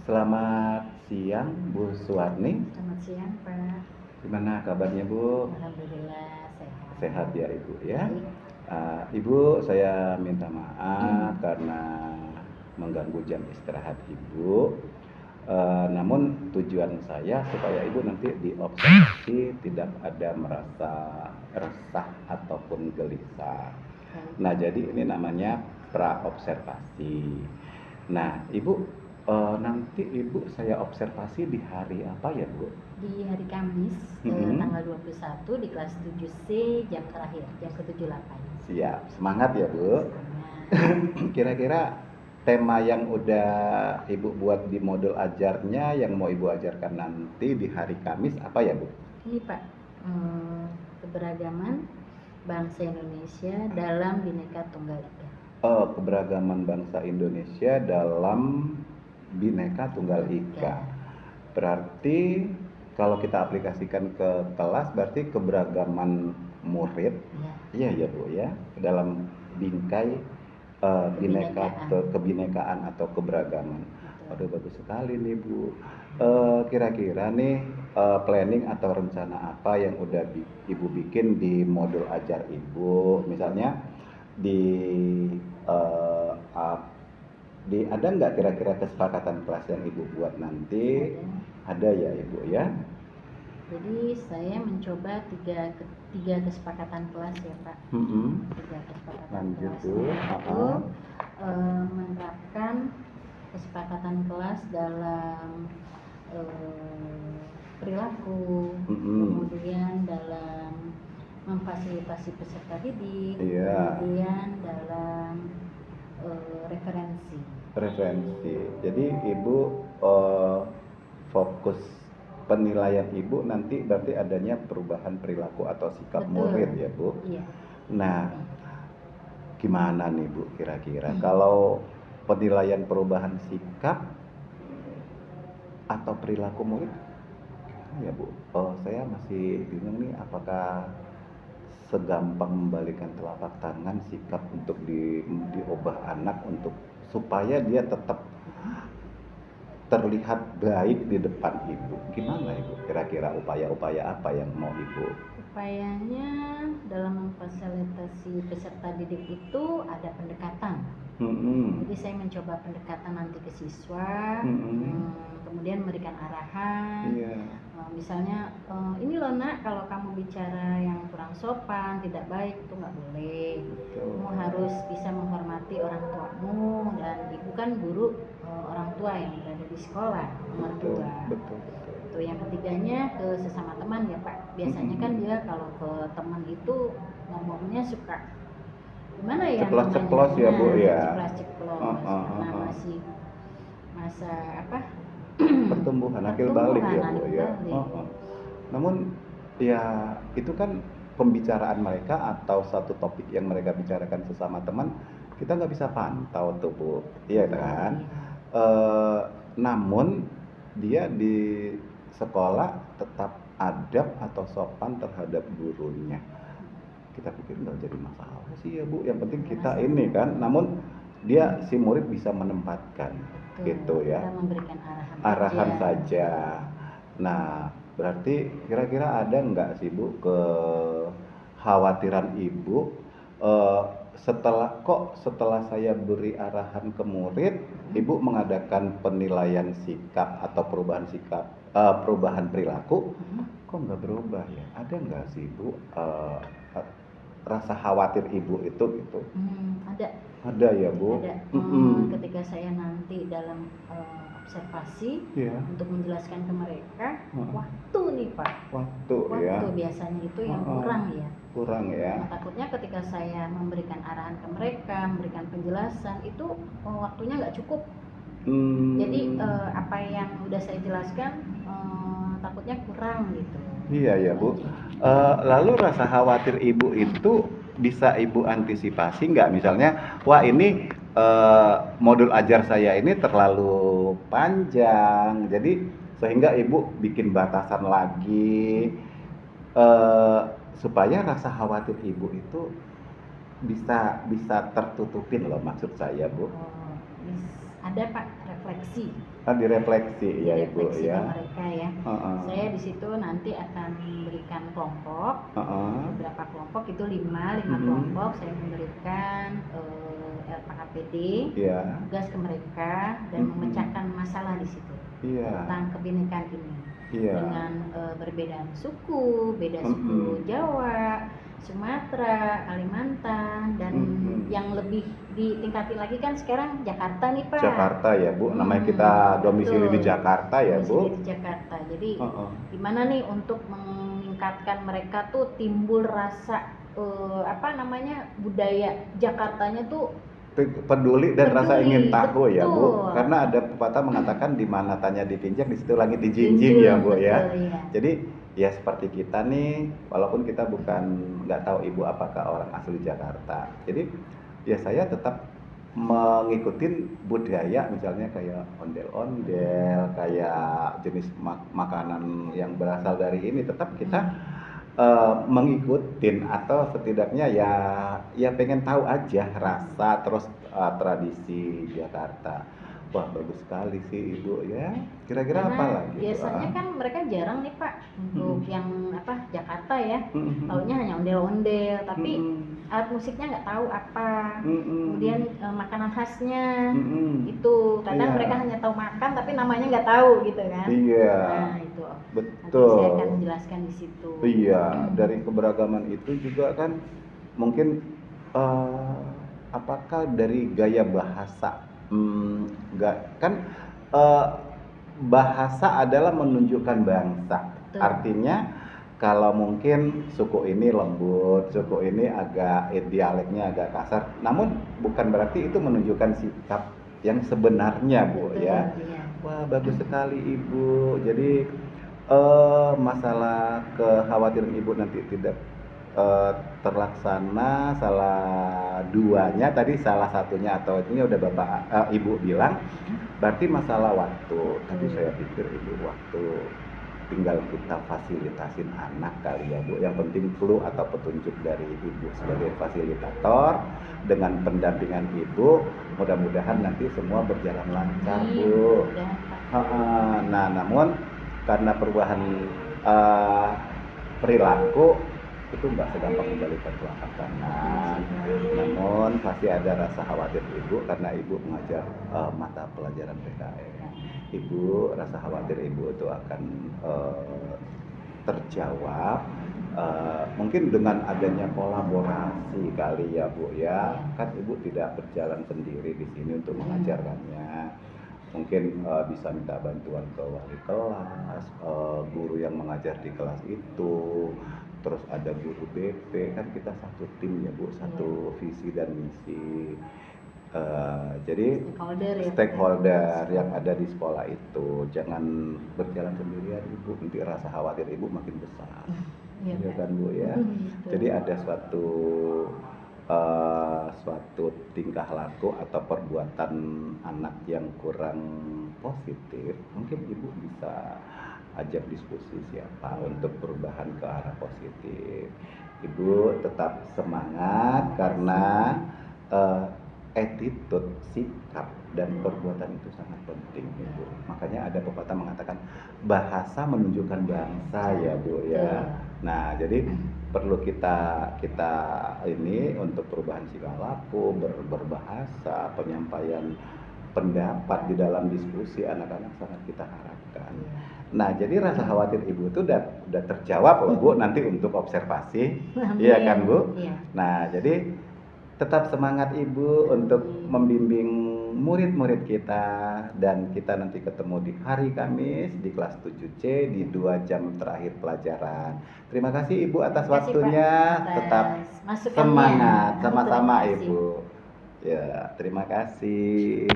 Selamat siang, Bu Suwarni. Selamat siang, Pak. Gimana kabarnya, Bu? Alhamdulillah sehat. Sehat ya, Ibu ya. Baik. Ibu, saya minta maaf karena mengganggu jam istirahat Ibu. Namun tujuan saya supaya Ibu nanti diobservasi tidak ada merasa resah ataupun gelisah. Nah, jadi ini namanya praobservasi. Nah, Ibu, nanti Ibu saya observasi di hari apa ya, Bu? Di hari Kamis, tanggal 21 di kelas 7C jam terakhir, jam ke-78. Siap, semangat ya, Bu. Semangat. Kira-kira tema yang udah Ibu buat di modul ajarnya yang mau Ibu ajarkan nanti di hari Kamis apa ya, Bu? Ini, Pak, keberagaman bangsa Indonesia dalam Bhinneka Tunggal Ika. Keberagaman bangsa Indonesia dalam Bhinneka Tunggal Ika. Berarti kalau kita aplikasikan ke kelas berarti keberagaman murid. Iya ya, Bu ya, dalam bingkai kebinekaan atau keberagaman. Aduh, bagus sekali nih, Bu. Kira-kira nih planning atau rencana apa yang udah Ibu bikin di modul ajar Ibu? Misalnya ada nggak kira-kira kesepakatan kelas yang Ibu buat nanti? Ada ya, Ibu ya. Jadi saya mencoba tiga kesepakatan kelas ya, Pak. Tiga kesepakatan Lanjut, kelas Bu. itu menerapkan kesepakatan kelas dalam perilaku, kemudian dalam memfasilitasi peserta didik, kemudian dalam referensi. Jadi Ibu fokus penilaian Ibu nanti berarti adanya perubahan perilaku atau sikap murid ya, Bu. Iya. Nah, gimana nih, Bu, kira-kira kalau penilaian perubahan sikap atau perilaku murid ya, Bu? Saya masih bingung nih, apakah segampang membalikan telapak tangan sikap untuk diubah anak untuk supaya dia tetap terlihat baik di depan Ibu. Gimana, Ibu? Kira-kira upaya-upaya apa yang mau Ibu? Upayanya dalam memfasilitasi peserta didik itu ada pendekatan. Jadi saya mencoba pendekatan nanti ke siswa, kemudian memberikan arahan. Misalnya, ini loh nak, kalau kamu bicara yang kurang sopan, tidak baik, itu nggak boleh. Kamu harus bisa menghormati orang tuamu, dan Ibu kan guru orang tua yang berada di sekolah, nomor 2. Betul. Itu yang ketiganya ke sesama teman ya, Pak. Biasanya kan dia kalau ke teman itu ngomongnya suka gimana ya, ceplos ya, Bu ya. Ceplos karena masih masa pertumbuhan akil balik ya, Bu ya. Namun ya itu kan pembicaraan mereka atau satu topik yang mereka bicarakan sesama teman, kita nggak bisa pantau tuh, Bu. Iya kan? Namun dia di sekolah tetap adab atau sopan terhadap gurunya. Kita pikir nggak jadi masalah sih ya, Bu. Yang penting kita ini kan. Namun dia si murid bisa menempatkan. Gitu ya. Kita memberikan arahan saja. Nah, berarti kira-kira ada nggak sih, Bu, kekhawatiran Ibu setelah saya beri arahan ke murid, Ibu mengadakan penilaian sikap atau perubahan sikap, perubahan perilaku, kok nggak berubah ya? Ada nggak sih, Bu, rasa khawatir Ibu itu gitu? Ada ya, Bu. Ada. Ketika saya nanti dalam observasi untuk menjelaskan ke mereka, waktu nih, Pak. Waktu biasanya itu yang kurang ya. Nah, takutnya ketika saya memberikan arahan ke mereka, memberikan penjelasan itu waktunya nggak cukup. Jadi apa yang udah saya jelaskan takutnya kurang gitu. Iya ya, Bu. Lalu rasa khawatir Ibu itu bisa Ibu antisipasi nggak? Misalnya, wah ini modul ajar saya ini terlalu panjang, jadi sehingga Ibu bikin batasan lagi supaya rasa khawatir Ibu itu bisa tertutupin loh, maksud saya, Bu. Ada, Pak, direfleksi. Direfleksi ya Ibu Direfleksi ya. mereka ya. Saya di situ nanti akan memberikan kelompok, beberapa kelompok itu 5 kelompok. Saya memberikan LPKPD, tugas ke mereka dan memecahkan masalah di situ tentang kebinekaan ini. Dengan berbeda suku, beda suku Jawa, Sumatera, Kalimantan, dan yang lebih ditingkati lagi kan sekarang Jakarta nih Pak. Jakarta ya Bu, namanya kita domisili di Jakarta ya Bu. Domisili di Jakarta. Jadi gimana nih untuk meningkatkan mereka tuh timbul rasa budaya Jakartanya tuh peduli dan rasa ingin tahu ya Bu, karena ada pepatah mengatakan di mana tanya dipinjak di situ langit dijinjing ya Bu ya. Jadi ya seperti kita nih, walaupun kita nggak tahu Ibu apakah orang asli Jakarta, jadi ya saya tetap mengikuti budaya, misalnya kayak ondel-ondel, kayak jenis makanan yang berasal dari ini, tetap kita mengikutin, atau setidaknya ya pengen tahu aja rasa terus tradisi Jakarta. Wah, bagus sekali sih Ibu ya. Kira-kira apa lagi? Biasanya kan mereka jarang nih Pak untuk yang Jakarta ya. Taunya hanya ondel-ondel, tapi alat musiknya nggak tahu apa. Kemudian makanan khasnya itu kadang mereka hanya tahu makan tapi namanya nggak tahu gitu kan. Iya. Nah, itu. Betul. Nanti saya akan menjelaskan di situ. Iya, dari keberagaman itu juga kan mungkin apakah dari gaya bahasa? Bahasa adalah menunjukkan bangsa. Betul. Artinya kalau mungkin suku ini lembut, suku ini agak dialeknya agak kasar, namun bukan berarti itu menunjukkan sikap yang sebenarnya Bu. Betul, ya. iya. Wah, bagus sekali Ibu. Jadi masalah kekhawatiran Ibu nanti tidak terlaksana, salah duanya tadi, salah satunya atau ini udah Ibu bilang, berarti masalah waktu. Tapi saya pikir Ibu waktu tinggal kita fasilitasin anak kali ya Bu. Yang penting clue atau petunjuk dari Ibu sebagai fasilitator dengan pendampingan Ibu, mudah-mudahan nanti semua berjalan lancar Bu. Nah, namun karena perubahan perilaku itu nggak segampang membalikan telapak tangan, namun pasti ada rasa khawatir Ibu karena Ibu mengajar mata pelajaran PKN. Ibu rasa khawatir Ibu itu akan terjawab mungkin dengan adanya kolaborasi kali ya Bu ya. Kan Ibu tidak berjalan sendiri di sini untuk mengajarkannya. Mungkin bisa minta bantuan ke wali kelas, guru yang mengajar di kelas itu, terus ada guru BP, kan kita satu tim ya Bu, satu visi dan misi. Jadi stakeholder yang ada di sekolah itu jangan berjalan sendirian Ibu, nanti rasa khawatir Ibu makin besar. Ya kan Bu ya. Jadi ada suatu tingkah laku atau perbuatan anak yang kurang positif, mungkin Ibu bisa ajak diskusi siapa untuk perubahan ke arah positif. Ibu tetap semangat karena attitude, sikap dan perbuatan itu sangat penting Ibu. Makanya ada pepatah mengatakan bahasa menunjukkan bangsa ya Bu ya. Nah, jadi perlu kita ini untuk perubahan sikap laku, berbahasa, penyampaian pendapat di dalam diskusi anak-anak sangat kita harapkan. Nah, jadi rasa khawatir Ibu itu udah terjawab loh Bu, nanti untuk observasi. Iya kan Bu? Iya. Nah, jadi tetap semangat Ibu untuk membimbing murid-murid kita, dan kita nanti ketemu di hari Kamis di kelas 7C di 2 jam terakhir pelajaran. Terima kasih Ibu atas waktunya. Tetap semangat sama-sama Ibu. Ya, terima kasih.